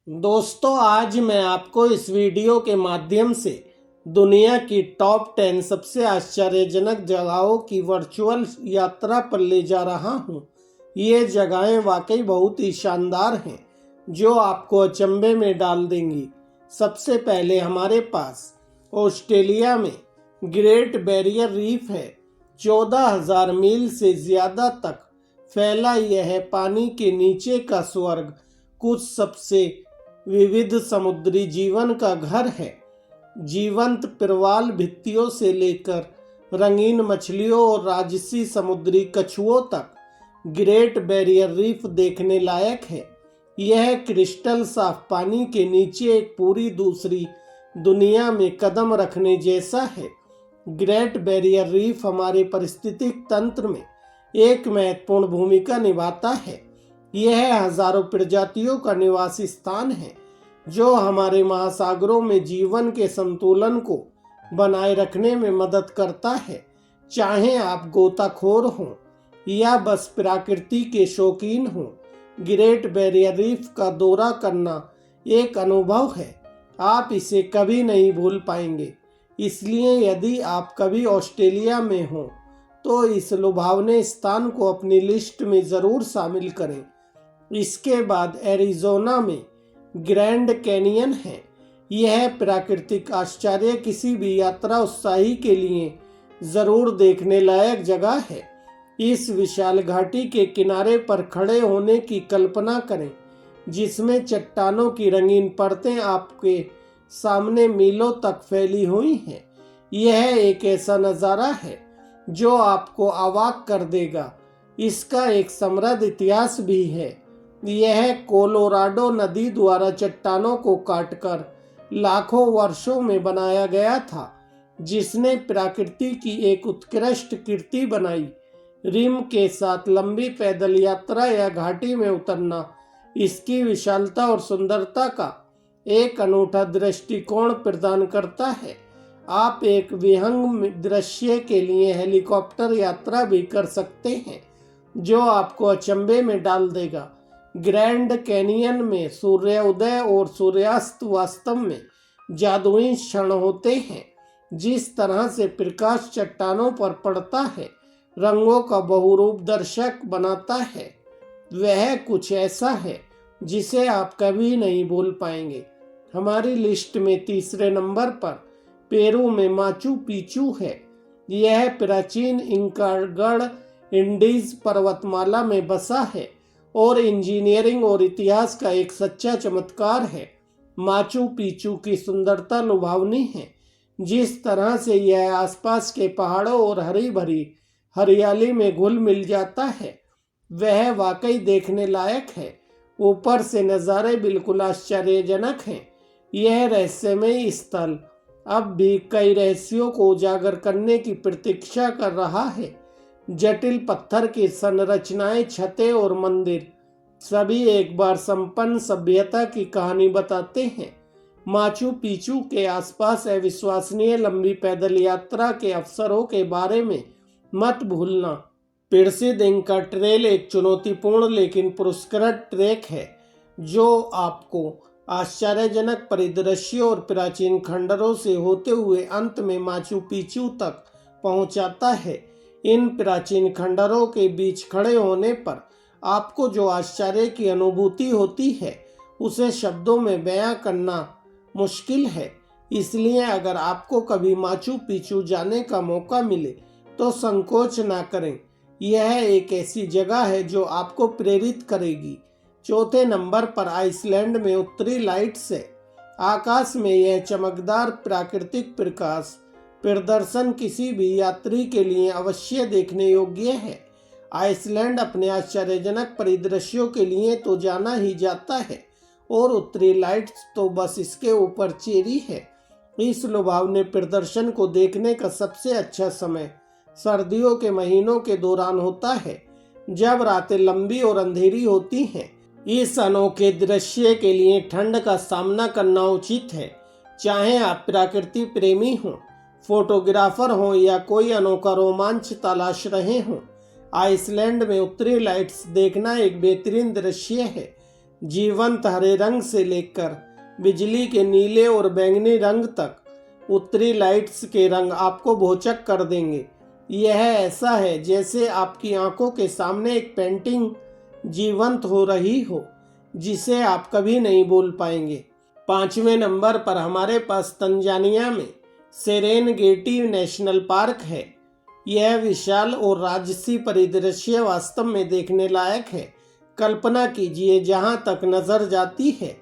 दोस्तों, आज मैं आपको इस वीडियो के माध्यम से दुनिया की टॉप 10 सबसे आश्चर्यजनक जगहों की वर्चुअल यात्रा पर ले जा रहा हूं। ये जगहें वाकई बहुत ही शानदार हैं, जो आपको अचंभे में डाल देंगी। सबसे पहले हमारे पास ऑस्ट्रेलिया में ग्रेट बैरियर रीफ है। 14,000 मील से ज़्यादा तक फैला यह पानी के नीचे का स्वर्ग कुछ सबसे विविध समुद्री जीवन का घर है। जीवंत प्रवाल भित्तियों से लेकर रंगीन मछलियों और राजसी समुद्री कछुओं तक ग्रेट बैरियर रीफ देखने लायक है। यह क्रिस्टल साफ पानी के नीचे एक पूरी दूसरी दुनिया में कदम रखने जैसा है। ग्रेट बैरियर रीफ हमारे पारिस्थितिक तंत्र में एक महत्वपूर्ण भूमिका निभाता है। यह हजारों प्रजातियों का निवासी स्थान है, जो हमारे महासागरों में जीवन के संतुलन को बनाए रखने में मदद करता है। चाहे आप गोताखोर हों या बस प्रकृति के शौकीन हों, ग्रेट बैरियर रीफ का दौरा करना एक अनुभव है। आप इसे कभी नहीं भूल पाएंगे। इसलिए यदि आप कभी ऑस्ट्रेलिया में हों तो इस लुभावने स्थान को अपनी लिस्ट में ज़रूर शामिल करें। इसके बाद एरिज़ोना में ग्रैंड कैनियन है। यह प्राकृतिक आश्चर्य किसी भी यात्रा उत्साही के लिए ज़रूर देखने लायक जगह है। इस विशाल घाटी के किनारे पर खड़े होने की कल्पना करें, जिसमें चट्टानों की रंगीन परतें आपके सामने मीलों तक फैली हुई हैं। यह एक ऐसा नज़ारा है जो आपको अवाक कर देगा। इसका एक समृद्ध इतिहास भी है। यह कोलोराडो नदी द्वारा चट्टानों को काटकर लाखों वर्षों में बनाया गया था, जिसने प्रकृति की एक उत्कृष्ट कृति बनाई। रिम के साथ लंबी पैदल यात्रा या घाटी में उतरना इसकी विशालता और सुंदरता का एक अनूठा दृष्टिकोण प्रदान करता है। आप एक विहंग दृश्य के लिए हेलीकॉप्टर यात्रा भी कर सकते हैं, जो आपको अचंभे में डाल देगा। ग्रैंड कैनियन में सूर्योदय और सूर्यास्त वास्तव में जादुई क्षण होते हैं। जिस तरह से प्रकाश चट्टानों पर पड़ता है, रंगों का बहुरूप दर्शक बनाता है, वह कुछ ऐसा है जिसे आप कभी नहीं भूल पाएंगे। हमारी लिस्ट में तीसरे नंबर पर पेरू में माचू पिचू है। यह प्राचीन इंका गढ़ इंडीज पर्वतमाला में बसा है और इंजीनियरिंग और इतिहास का एक सच्चा चमत्कार है। माचू पिचू की सुंदरता लुभावनी है। जिस तरह से यह आसपास के पहाड़ों और हरी भरी हरियाली में घुल मिल जाता है, वह वाकई देखने लायक है। ऊपर से नज़ारे बिल्कुल आश्चर्यजनक हैं। यह रहस्यमय स्थल अब भी कई रहस्यों को उजागर करने की प्रतीक्षा कर रहा है। जटिल पत्थर की संरचनाएं, छतें और मंदिर सभी एक बार संपन्न सभ्यता की कहानी बताते हैं। माचू पिचू के आसपास अविश्वसनीय लंबी पैदल यात्रा के अवसरों के बारे में मत भूलना। प्रसिद्ध इंका ट्रेल एक चुनौतीपूर्ण लेकिन पुरस्कृत ट्रैक है, जो आपको आश्चर्यजनक परिदृश्यों और प्राचीन खंडरों से होते हुए अंत में माचू पिचू तक पहुंचाता है। इन प्राचीन खंडरों के बीच खड़े होने पर आपको जो आश्चर्य की अनुभूति होती है, उसे शब्दों में बयां करना मुश्किल है। इसलिए अगर आपको कभी माचू पिचू जाने का मौका मिले तो संकोच ना करें। यह एक ऐसी जगह है जो आपको प्रेरित करेगी। चौथे नंबर पर आइसलैंड में उत्तरी लाइट्स है। आकाश में यह चमकदार प्राकृतिक प्रकाश प्रदर्शन किसी भी यात्री के लिए अवश्य देखने योग्य है। आइसलैंड अपने आश्चर्यजनक परिदृश्यों के लिए तो जाना ही जाता है, और उत्तरी लाइट्स तो बस इसके ऊपर चेरी है। इस लुभावने प्रदर्शन को देखने का सबसे अच्छा समय सर्दियों के महीनों के दौरान होता है, जब रातें लंबी और अंधेरी होती हैं। इस अनोखे दृश्य के लिए ठंड का सामना करना उचित है। चाहे आप प्रकृति प्रेमी हों, फोटोग्राफर हों या कोई अनोखा रोमांच तलाश रहे हों, आइसलैंड में उत्तरी लाइट्स देखना एक बेहतरीन दृश्य है। जीवंत हरे रंग से लेकर बिजली के नीले और बैंगनी रंग तक उत्तरी लाइट्स के रंग आपको भौचक कर देंगे। यह ऐसा है जैसे आपकी आंखों के सामने एक पेंटिंग जीवंत हो रही हो, जिसे आप कभी नहीं भूल पाएंगे। 5वें नंबर पर हमारे पास तंजानिया में सेरेनगेटी नेशनल पार्क है। यह विशाल और राजसी परिदृश्य वास्तव में देखने लायक है। कल्पना कीजिए, जहां तक नजर जाती है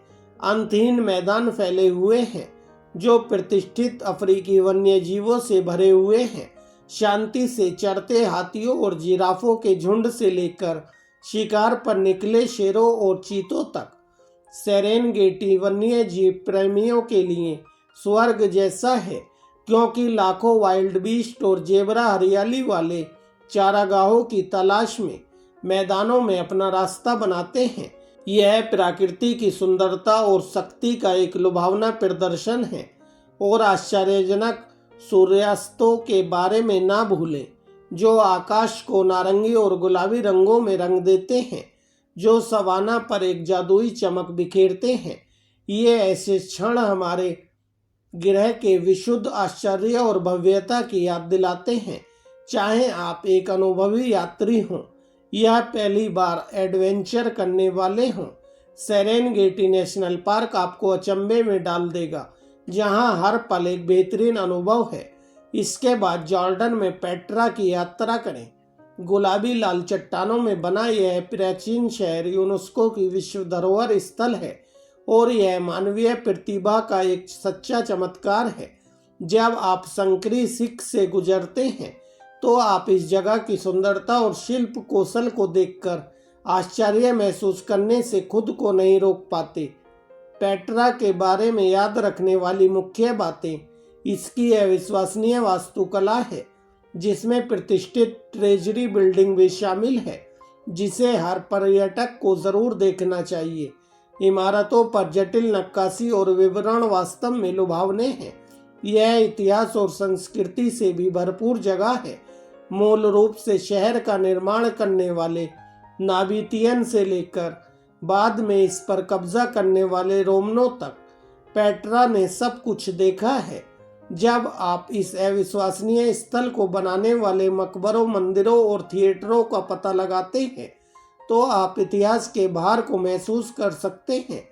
अंतहीन मैदान फैले हुए हैं जो प्रतिष्ठित अफ्रीकी वन्य जीवों से भरे हुए हैं। शांति से चरते हाथियों और जिराफों के झुंड से लेकर शिकार पर निकले शेरों और चीतों तक, सेरेनगेटी वन्य जीव प्रेमियों के लिए स्वर्ग जैसा है, क्योंकि लाखों वाइल्ड बीस्ट और जेबरा हरियाली वाले चारागाहों की तलाश में मैदानों में अपना रास्ता बनाते हैं। यह प्रकृति की सुंदरता और शक्ति का एक लुभावना प्रदर्शन है। और आश्चर्यजनक सूर्यास्तों के बारे में ना भूलें, जो आकाश को नारंगी और गुलाबी रंगों में रंग देते हैं, जो सवाना पर एक जादुई चमक बिखेरते हैं। ये ऐसे क्षण हमारे ग्रह के विशुद्ध आश्चर्य और भव्यता की याद दिलाते हैं। चाहे आप एक अनुभवी यात्री हों या पहली बार एडवेंचर करने वाले हों, सेरेनगेटी नेशनल पार्क आपको अचंभे में डाल देगा, जहां हर पल एक बेहतरीन अनुभव है। इसके बाद जॉर्डन में पेट्रा की यात्रा करें। गुलाबी लाल चट्टानों में बना यह प्राचीन शहर यूनेस्को की विश्व धरोहर स्थल है और यह मानवीय प्रतिभा का एक सच्चा चमत्कार है। जब आप संकरी सिख से गुजरते हैं तो आप इस जगह की सुंदरता और शिल्प कौशल को देखकर आश्चर्य महसूस करने से खुद को नहीं रोक पाते। पेट्रा के बारे में याद रखने वाली मुख्य बातें इसकी अविश्वसनीय वास्तुकला है, जिसमें प्रतिष्ठित ट्रेजरी बिल्डिंग भी शामिल है, जिसे हर पर्यटक को जरूर देखना चाहिए। इमारतों पर जटिल नक्काशी और विवरण वास्तव में लुभावने हैं। यह इतिहास और संस्कृति से भी भरपूर जगह है। मूल रूप से शहर का निर्माण करने वाले नाबीतियन से लेकर बाद में इस पर कब्जा करने वाले रोमनों तक पेट्रा ने सब कुछ देखा है। जब आप इस अविश्वसनीय स्थल को बनाने वाले मकबरों, मंदिरों और थिएटरों का पता लगाते हैं तो आप इतिहास के भार को महसूस कर सकते हैं।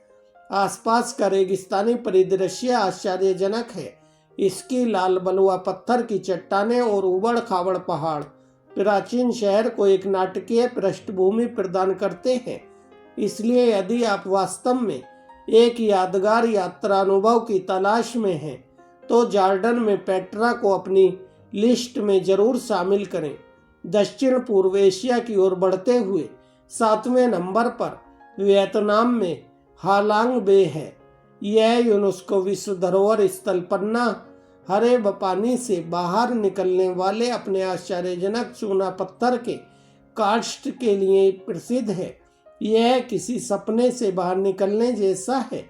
आसपास का रेगिस्तानी परिदृश्य आश्चर्यजनक है। इसकी लाल बलुआ पत्थर की चट्टानें और उबड़ खाबड़ पहाड़ प्राचीन शहर को एक नाटकीय पृष्ठभूमि प्रदान करते हैं। इसलिए यदि आप वास्तव में एक यादगार यात्रा अनुभव की तलाश में हैं तो जॉर्डन में पेट्रा को अपनी लिस्ट में जरूर शामिल करें। दक्षिण पूर्व एशिया की ओर बढ़ते हुए 7वें नंबर पर वियतनाम में हालांग बे है। यह यूनेस्को विश्व धरोहर स्थल पन्ना हरे पानी से बाहर निकलने वाले अपने आश्चर्यजनक चूना पत्थर के कास्ट के लिए प्रसिद्ध है। यह किसी सपने से बाहर निकलने जैसा है।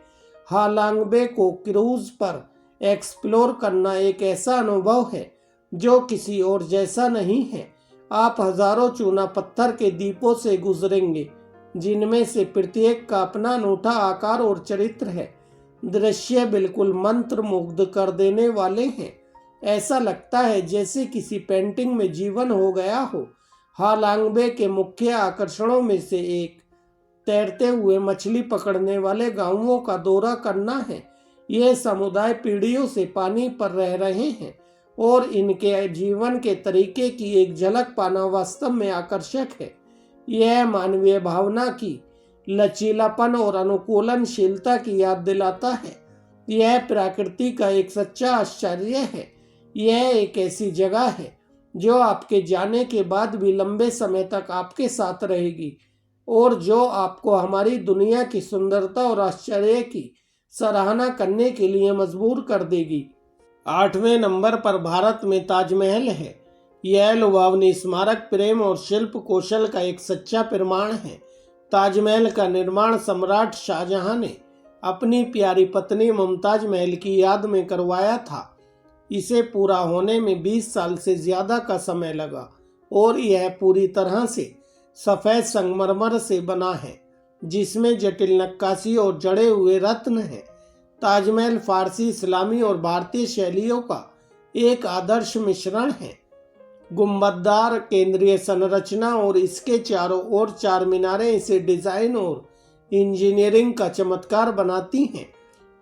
हालांग बे को क्रूज पर एक्सप्लोर करना एक ऐसा अनुभव है जो किसी और जैसा नहीं है। आप हजारों चूना पत्थर के द्वीपों से गुजरेंगे, जिनमें से प्रत्येक का अपना अनूठा आकार और चरित्र है। दृश्य बिल्कुल मंत्र मुग्ध कर देने वाले हैं। ऐसा लगता है जैसे किसी पेंटिंग में जीवन हो गया हो। हालांग बे के मुख्य आकर्षणों में से एक तैरते हुए मछली पकड़ने वाले गांवों का दौरा करना है। ये समुदाय पीढ़ियों से पानी पर रह रहे हैं और इनके जीवन के तरीके की एक झलक पाना वास्तव में आकर्षक है। यह मानवीय भावना की लचीलापन और अनुकूलनशीलता की याद दिलाता है। यह प्रकृति का एक सच्चा आश्चर्य है। यह एक ऐसी जगह है जो आपके जाने के बाद भी लंबे समय तक आपके साथ रहेगी और जो आपको हमारी दुनिया की सुंदरता और आश्चर्य की सराहना करने के लिए मजबूर कर देगी। 8वें नंबर पर भारत में ताजमहल है। यह लुभावनी स्मारक प्रेम और शिल्प कौशल का एक सच्चा प्रमाण है। ताजमहल का निर्माण सम्राट शाहजहां ने अपनी प्यारी पत्नी मुमताज महल की याद में करवाया था। इसे पूरा होने में 20 साल से ज्यादा का समय लगा और यह पूरी तरह से सफेद संगमरमर से बना है। जिसमें जटिल नक्काशी और जड़े हुए रत्न हैं। ताजमहल फारसी, इस्लामी और भारतीय शैलियों का एक आदर्श मिश्रण है। गुंबददार केंद्रीय संरचना और इसके चारों ओर 4 मीनारें इसे डिजाइन और इंजीनियरिंग का चमत्कार बनाती हैं।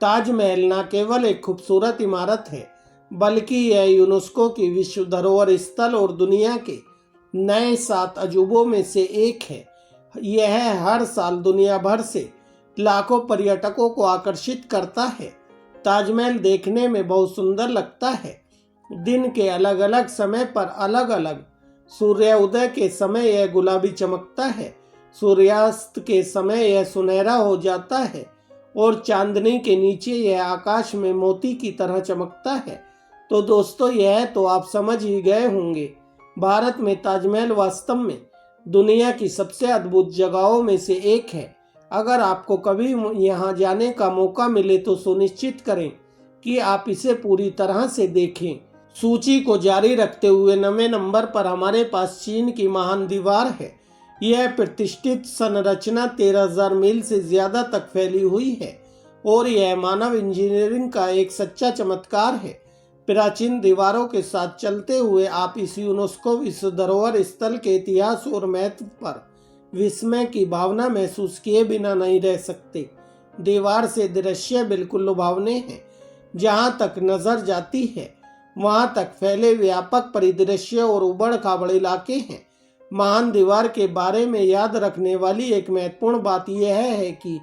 ताजमहल न केवल एक खूबसूरत इमारत है, बल्कि यह यूनेस्को की विश्व धरोहर स्थल और दुनिया के नए 7 अजूबों में से एक है। यह हर साल दुनिया भर से लाखों पर्यटकों को आकर्षित करता है। ताजमहल देखने में बहुत सुंदर लगता है। दिन के अलग अलग समय पर अलग अलग सूर्योदय के समय यह गुलाबी चमकता है, सूर्यास्त के समय यह सुनहरा हो जाता है और चांदनी के नीचे यह आकाश में मोती की तरह चमकता है। तो दोस्तों, यह तो आप समझ ही गए होंगे, भारत में ताजमहल वास्तव में दुनिया की सबसे अद्भुत जगहों में से एक है। अगर आपको कभी यहाँ जाने का मौका मिले तो सुनिश्चित करें कि आप इसे पूरी तरह से देखें। सूची को जारी रखते हुए 9वें नंबर पर हमारे पास चीन की महान दीवार है। यह प्रतिष्ठित संरचना 13,000 मील से ज्यादा तक फैली हुई है और यह मानव इंजीनियरिंग का एक सच्चा चमत्कार है। प्राचीन दीवारों के साथ चलते हुए आप इस यूनेस्को विश्व धरोहर स्थल के इतिहास और महत्व पर विस्मय की भावना महसूस किए बिना नहीं रह सकते। दीवार से दृश्य बिल्कुल लुभावने हैं। जहां तक नजर जाती है वहां तक फैले व्यापक परिदृश्य और उबड़ खाबड़ इलाके हैं। महान दीवार के बारे में याद रखने वाली एक महत्वपूर्ण बात यह है कि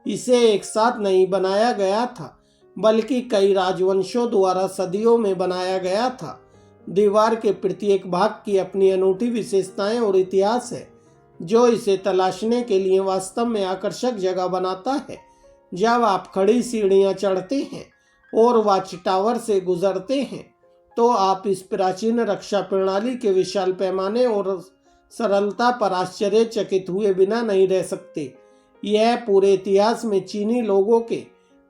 इसे एक साथ नहीं बनाया गया था, बल्कि कई राजवंशों द्वारा सदियों में बनाया गया था। दीवार के प्रत्येक भाग की अपनी अनूठी विशेषताएं और इतिहास है, जो इसे तलाशने के लिए वास्तव में आकर्षक जगह बनाता है। जब आप खड़ी सीढ़ियां चढ़ते हैं और वॉच टावर से गुजरते हैं, तो आप इस प्राचीन रक्षा प्रणाली के विशाल पैमाने और सरलता पर आश्चर्यचकित हुए बिना नहीं रह सकते। यह पूरे इतिहास में चीनी लोगों के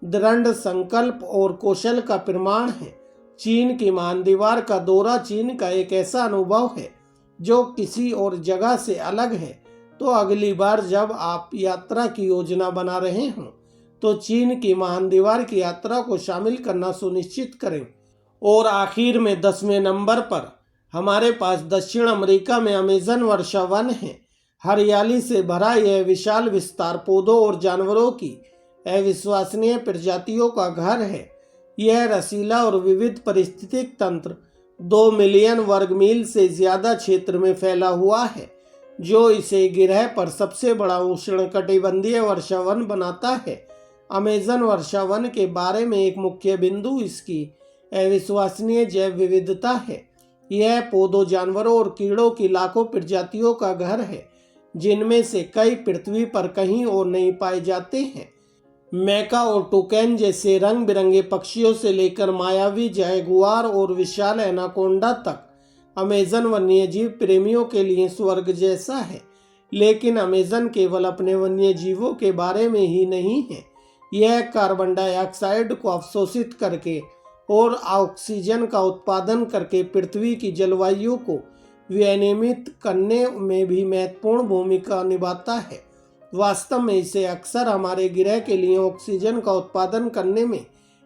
दृढ़ संकल्प और कौशल का प्रमाण है। चीन की महान दीवार का दौरा चीन का एक ऐसा अनुभव है जो किसी और जगह से अलग है। तो अगली बार जब आप यात्रा की योजना बना रहे हों, तो चीन की महान दीवार की यात्रा को शामिल करना सुनिश्चित करें। और आखिर में 10वें नंबर पर हमारे पास दक्षिण अमेरिका में अमेज़न वर्षा वन है। हरियाली से भरा यह विशाल विस्तार पौधों और जानवरों की अविश्वसनीय प्रजातियों का घर है। यह रसीला और विविध पारिस्थितिक तंत्र 2 मिलियन वर्ग मील से ज्यादा क्षेत्र में फैला हुआ है, जो इसे ग्रह पर सबसे बड़ा उष्णकटिबंधीय वर्षा वन बनाता है। अमेज़न वर्षा वन के बारे में एक मुख्य बिंदु इसकी अविश्वसनीय जैव विविधता है। यह पौधों, जानवरों और कीड़ों की लाखों प्रजातियों का घर है, जिनमें से कई पृथ्वी पर कहीं और नहीं पाए जाते हैं। मैका और टुकैन जैसे रंग बिरंगे पक्षियों से लेकर मायावी जैगुआर और विशाल एनाकोंडा तक, अमेज़न वन्यजीव प्रेमियों के लिए स्वर्ग जैसा है। लेकिन अमेज़न केवल अपने वन्यजीवों के बारे में ही नहीं है। यह कार्बन डाइऑक्साइड को अवशोषित करके और ऑक्सीजन का उत्पादन करके पृथ्वी की जलवायु को विनियमित करने में भी महत्वपूर्ण भूमिका निभाता है। वास्तव में इसे अक्सर हमारे ग्रह के लिए ऑक्सीजन का उत्पादन करने में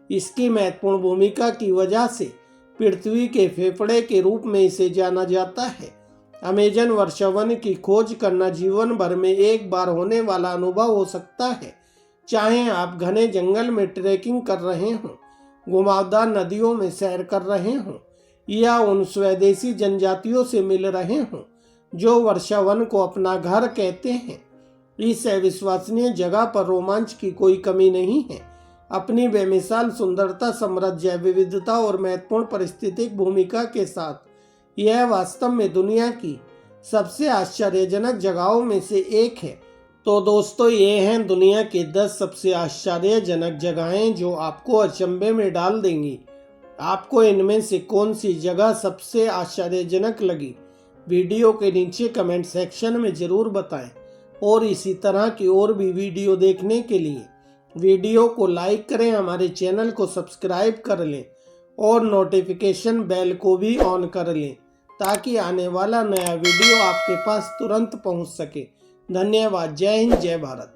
इसकी महत्वपूर्ण भूमिका की वजह से पृथ्वी के फेफड़े के रूप में इसे जाना जाता है। अमेज़न वर्षा वन की खोज करना जीवन भर में एक बार होने वाला अनुभव हो सकता है। चाहे आप घने जंगल में ट्रैकिंग कर रहे हों, घुमावदार नदियों में सैर कर रहे हों, या उन स्वदेशी जनजातियों से मिल रहे हों जो वर्षा वन को अपना घर कहते हैं, इस अविश्वसनीय जगह पर रोमांच की कोई कमी नहीं है। अपनी बेमिसाल सुंदरता, समृद्ध जैव विविधता और महत्वपूर्ण पारिस्थितिक भूमिका के साथ यह वास्तव में दुनिया की सबसे आश्चर्यजनक जगहों में से एक है। तो दोस्तों, ये हैं दुनिया की 10 सबसे आश्चर्यजनक जगहें जो आपको अचंभे में डाल देंगी। आपको इनमें से कौन सी जगह सबसे आश्चर्यजनक लगी? वीडियो के नीचे कमेंट सेक्शन में ज़रूर बताएं। और इसी तरह की और भी वीडियो देखने के लिए वीडियो को लाइक करें, हमारे चैनल को सब्सक्राइब कर लें और नोटिफिकेशन बेल को भी ऑन कर लें, ताकि आने वाला नया वीडियो आपके पास तुरंत पहुंच सके। धन्यवाद। जय हिंद, जय भारत।